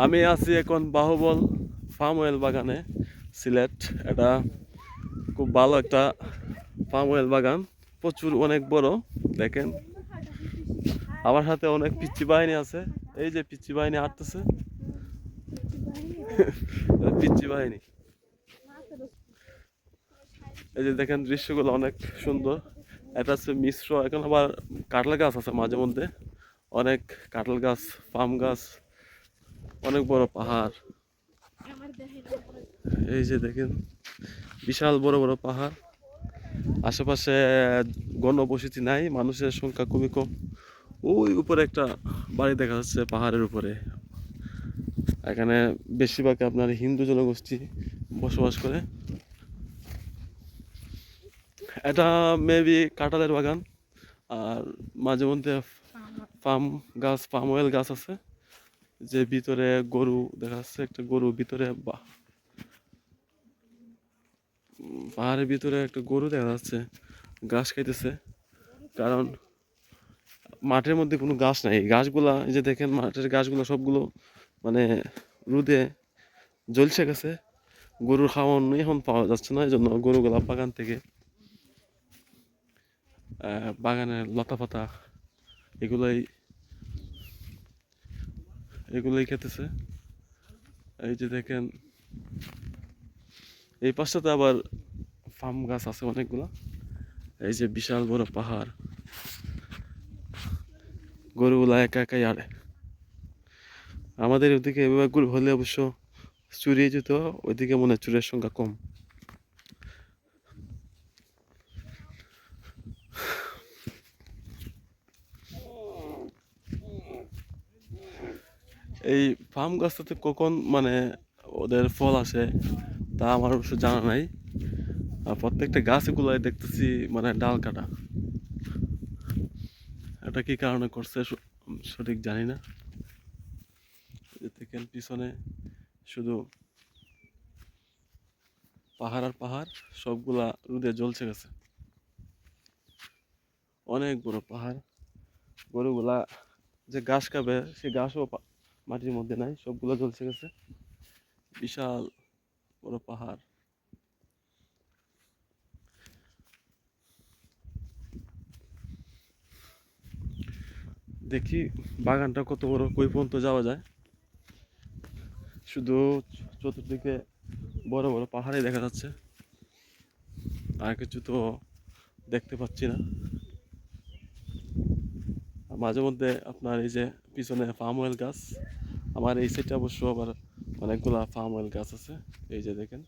আমি আছি এখন বাহুবল ফার্ম অয়েল বাগানে, সিলেট। এটা খুব ভালো একটা ফার্ম অয়েল বাগান, প্রচুর অনেক বড়। দেখেন আমার সাথে অনেক পিচ্চি বাহিনী আছে। এই যে পিচ্চি বাহিনী হাঁটতেছে, পিচ্চি বাহিনী। এই যে দেখেন দৃশ্যগুলো অনেক সুন্দর। এটা হচ্ছে মিশ্র, এখন আবার কাঁঠাল গাছ আছে মাঝে মধ্যে, অনেক কাঁঠাল গাছ, পাম গাছ, অনেক বড় পাহাড়। এই যে দেখেন বিশাল বড় বড় পাহাড়। আশেপাশে ঘনবসতি নাই, মানুষের সংখ্যা খুবই কম। ওই উপরে একটা বাড়ি দেখা যাচ্ছে পাহাড়ের উপরে। এখানে বেশিরভাগ আপনার হিন্দু জনগোষ্ঠী বসবাস করে। এটা মেবি কাঁঠালের বাগান। আর মাঝে মধ্যে পাম গাছ, পাম অয়েল গাছ আছে। যে ভিতরে গরু দেখা যাচ্ছে, একটা গরু ভিতরে, পাহাড়ের ভিতরে একটা গরু দেখা যাচ্ছে ঘাস খাইতেছে। কারণ মাঠের মধ্যে কোনো গাছ নাই, গাছগুলা এই যে দেখেন মাঠের গাছগুলো সবগুলো মানে রোদে জ্বলছে গেছে। গরুর খাওয়ান এখন পাওয়া যাচ্ছে না, এই জন্য গরুগুলা বাগান থেকে বাগানের লতা পাতা এগুলাই এগুলাই খেতেছে। এই যে দেখেন এই পাশটাতে আবার ফার্ম গাছ আছে অনেকগুলা। এই যে বিশাল বড় পাহাড়, গরুগুলা একা একাই আড়ে। আমাদের ওদিকে এভাবে গরু হলে অবশ্য চুরি যেত, ওইদিকে মনে হয় চুরের সংখ্যা কম। এই পাম গাছটাতে কখন মানে ওদের ফল আসে তা আমার অবশ্য জানা নাই। আর প্রত্যেকটা গাছগুলাই দেখতেছি মানে ডাল কাটা। এটা কি কারণে করছে সঠিক জানি না। দেখেন পিছনে শুধু পাহাড় আর পাহাড়, সবগুলা রোদে জ্বলছে গেছে। অনেক বড় পাহাড়। গরুগুলা যে ঘাস খাবে সে ঘাসও মাটির মধ্যে নাই, সবগুলা জ্বলছে গেছে। বিশাল বড় পাহাড়। দেখি বাগানটা কত বড়, কই পর্যন্ত যাওয়া যায়। শুধু চতুর্দিকে বড় বড় পাহাড়ই দেখা যাচ্ছে, আর কিছু তো দেখতে পাচ্ছি না। আর মাঝে মধ্যে আপনার এই যে পিছনে পাম অয়েল গাছ, আমার এই সাইডে অবশ্য আবার অনেকগুলা পাম অয়েল গাছ আছে। এই যে দেখেন